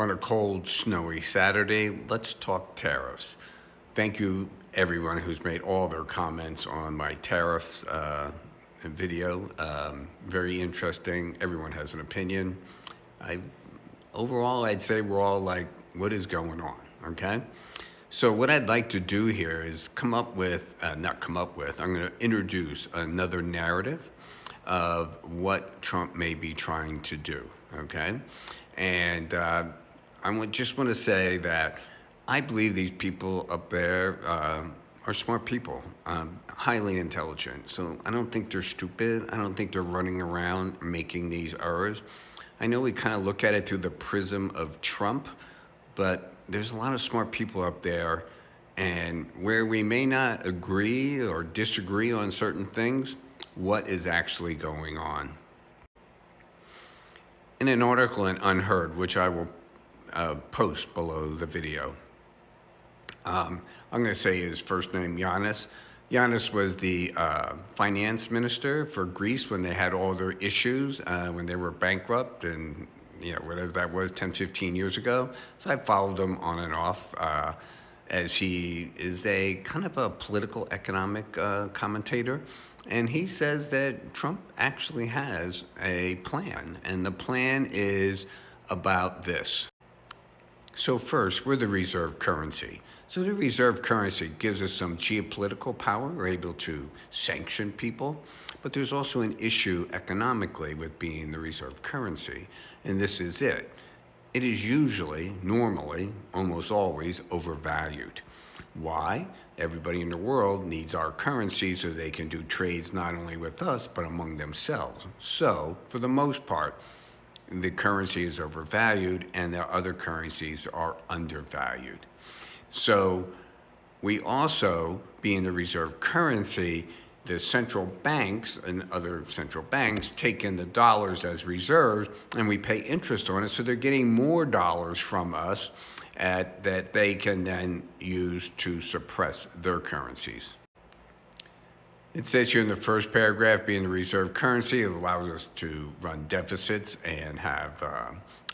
On a cold, snowy Saturday, let's talk tariffs. Thank you, everyone who's made all their comments on my tariffs video. Very interesting. Everyone has an opinion. I Overall, I'd say we're all like, what is going on? Okay. So what I'd like to do here is not come up with, I'm going to introduce another narrative of what Trump may be trying to do. Okay. And just want to say that I believe these people up there are smart people, highly intelligent. So I don't think they're stupid. I don't think they're running around making these errors. I know we kind of look at it through the prism of Trump, but there's a lot of smart people up there. And where we may not agree or disagree on certain things, what is actually going on? In an article in Unheard, which I will post below the video, I'm going to say his first name, Yanis. Yanis was the finance minister for Greece when they had all their issues, when they were bankrupt and, whatever that was, 10, 15 years ago. So I followed him on and off as he is a kind of a political economic commentator. And he says that Trump actually has a plan, and the plan is about this. So first, we're the reserve currency. So the reserve currency gives us some geopolitical power. We're able to sanction people, but there's also an issue economically with being the reserve currency, and this is it. It is usually, normally, almost always overvalued. Why? Everybody in the world needs our currency so they can do trades not only with us, but among themselves. So, for the most part, the currency is overvalued and the other currencies are undervalued. So we also, being the reserve currency, the central banks and other central banks take in the dollars as reserves and we pay interest on it. So they're getting more dollars from us that they can then use to suppress their currencies. It says here in the first paragraph, being the reserve currency, it allows us to run deficits and have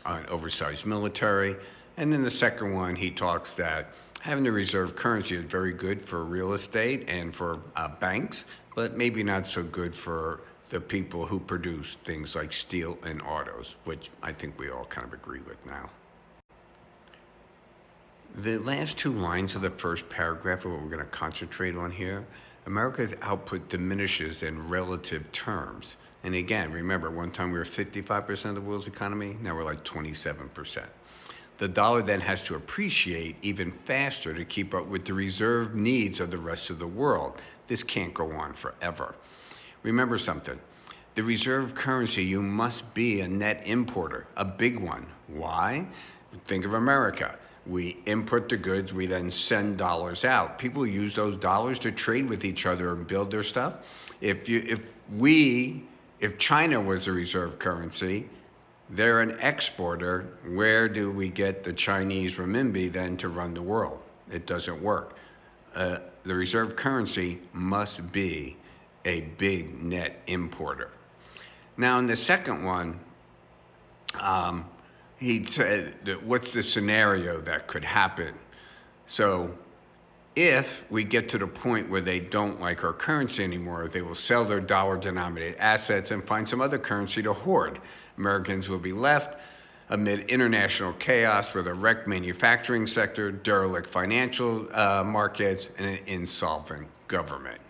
an oversized military. And then the second one, he talks that having the reserve currency is very good for real estate and for banks, but maybe not so good for the people who produce things like steel and autos, which I think we all kind of agree with now. The last two lines of the first paragraph are what we're going to concentrate on here. America's output diminishes in relative terms. And again, remember, one time we were 55% of the world's economy, now we're like 27%. The dollar then has to appreciate even faster to keep up with the reserve needs of the rest of the world. This can't go on forever. Remember something, the reserve currency, you must be a net importer, a big one. Why? Think of America. We import the goods, we then send dollars out. People use those dollars to trade with each other and build their stuff. If China was the reserve currency, they're an exporter. Where do we get the Chinese renminbi then to run the world? It doesn't work. The reserve currency must be a big net importer. Now in the second one, he said, what's the scenario that could happen? So if we get to the point where they don't like our currency anymore, they will sell their dollar-denominated assets and find some other currency to hoard. Americans will be left amid international chaos with a wrecked manufacturing sector, derelict financial markets, and an insolvent government.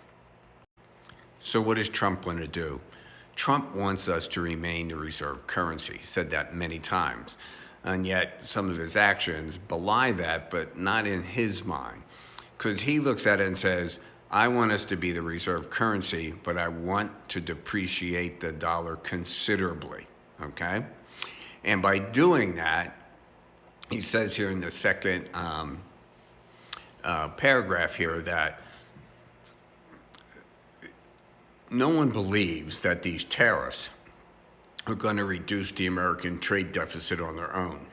So what does Trump want to do? Trump wants us to remain the reserve currency. He said that many times. And yet some of his actions belie that, but not in his mind. Because he looks at it and says, I want us to be the reserve currency, but I want to depreciate the dollar considerably, okay? And by doing that, he says here in the second paragraph here that no one believes that these tariffs are going to reduce the American trade deficit on their own.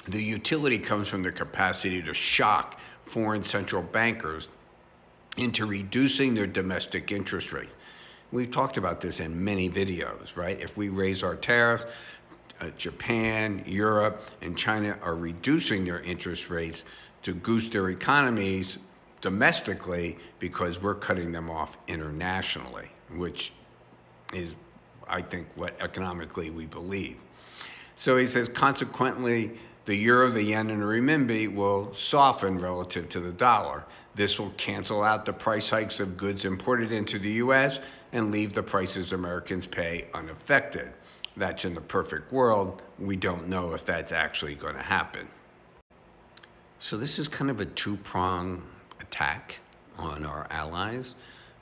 The utility comes from the capacity to shock foreign central bankers into reducing their domestic interest rate. We've talked about this in many videos, right? If we raise our tariffs, Japan, Europe, and China are reducing their interest rates to goose their economies domestically because we're cutting them off internationally, which is, I think, what economically we believe. So he says, consequently, the euro, the yen, and the renminbi will soften relative to the dollar. This will cancel out the price hikes of goods imported into the U.S. and leave the prices Americans pay unaffected. That's in the perfect world. We don't know if that's actually going to happen. So this is kind of a two-pronged attack on our allies,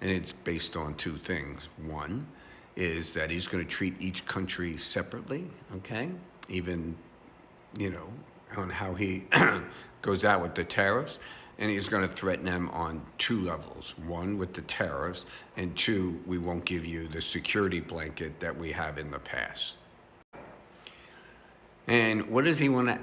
and it's based on two things. One is that he's going to treat each country separately, okay? Even, on how he goes out with the tariffs. And he's going to threaten them on two levels. One, with the tariffs, and two, we won't give you the security blanket that we have in the past. And what does he want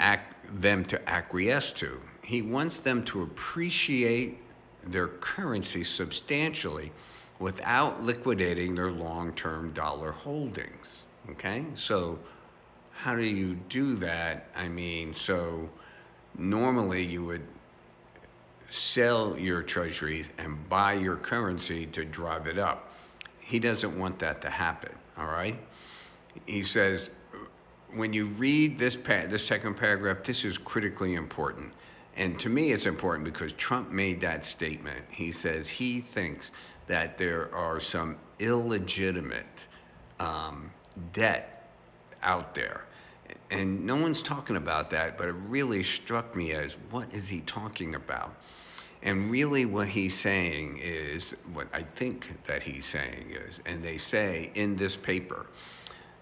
them to acquiesce to? He wants them to appreciate their currency substantially without liquidating their long-term dollar holdings, okay? So how do you do that? So normally you would sell your treasuries and buy your currency to drive it up. He doesn't want that to happen, all right? He says, when you read this second paragraph, this is critically important. And to me, it's important because Trump made that statement. He says he thinks that there are some illegitimate debt out there. And no one's talking about that, but it really struck me as, what is he talking about? And really what he's saying is, what I think that he's saying is, and they say in this paper,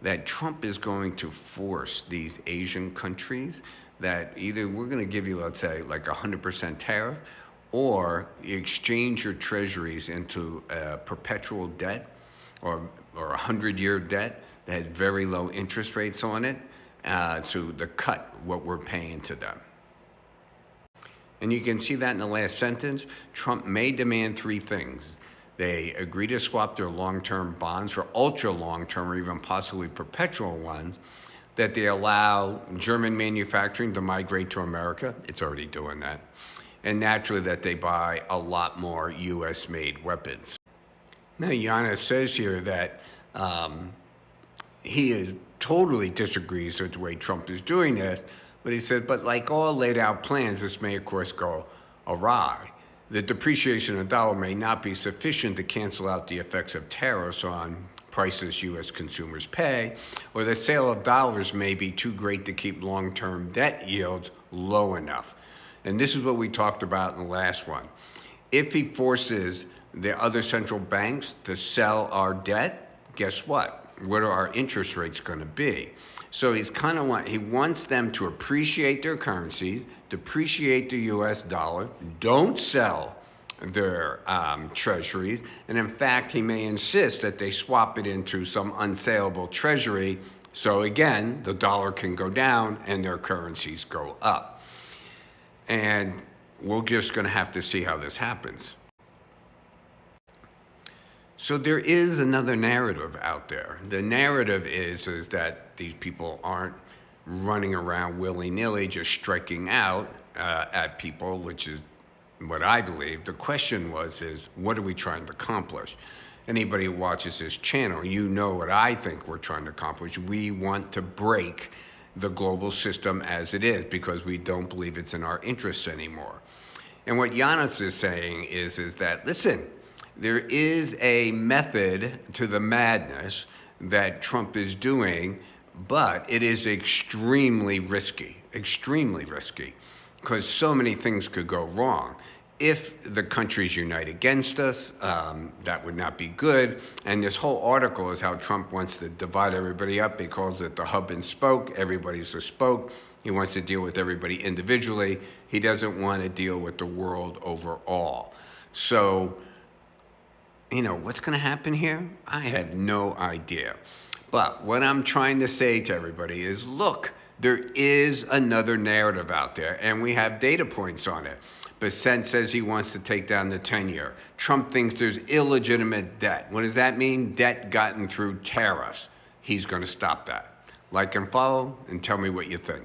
that Trump is going to force these Asian countries that either we're going to give you, let's say, like 100% tariff, or you exchange your treasuries into a perpetual debt or a 100-year debt that has very low interest rates on it, to cut what we're paying to them. And you can see that in the last sentence. Trump may demand three things. They agree to swap their long-term bonds for ultra long-term or even possibly perpetual ones, that they allow German manufacturing to migrate to America. It's already doing that. And naturally that they buy a lot more US-made weapons. Now, Giannis says here that he totally disagrees with the way Trump is doing this, but he said, but like all laid out plans, this may of course go awry. The depreciation of the dollar may not be sufficient to cancel out the effects of tariffs on prices U.S. consumers pay, or the sale of dollars may be too great to keep long-term debt yields low enough. And this is what we talked about in the last one. If he forces the other central banks to sell our debt, guess what? What are our interest rates going to be? So he wants them to appreciate their currency, depreciate the U.S. dollar, don't sell their treasuries, and in fact, he may insist that they swap it into some unsaleable treasury, so again, the dollar can go down and their currencies go up. And we're just going to have to see how this happens. So there is another narrative out there. The narrative is that these people aren't running around willy-nilly just striking out at people, which is what I believe. The question is what are we trying to accomplish? Anybody who watches this channel, you know what I think we're trying to accomplish. We want to break the global system as it is because we don't believe it's in our interests anymore. And what Giannis is saying is that, listen, there is a method to the madness that Trump is doing, but it is extremely risky, because so many things could go wrong. If the countries unite against us, that would not be good. And this whole article is how Trump wants to divide everybody up. He calls it the hub and spoke. Everybody's a spoke. He wants to deal with everybody individually. He doesn't want to deal with the world overall. So, what's going to happen here? I have no idea. But what I'm trying to say to everybody is, look, there is another narrative out there, and we have data points on it. Bissett says he wants to take down the 10-year. Trump thinks there's illegitimate debt. What does that mean? Debt gotten through tariffs. He's going to stop that. like and follow, and tell me what you think.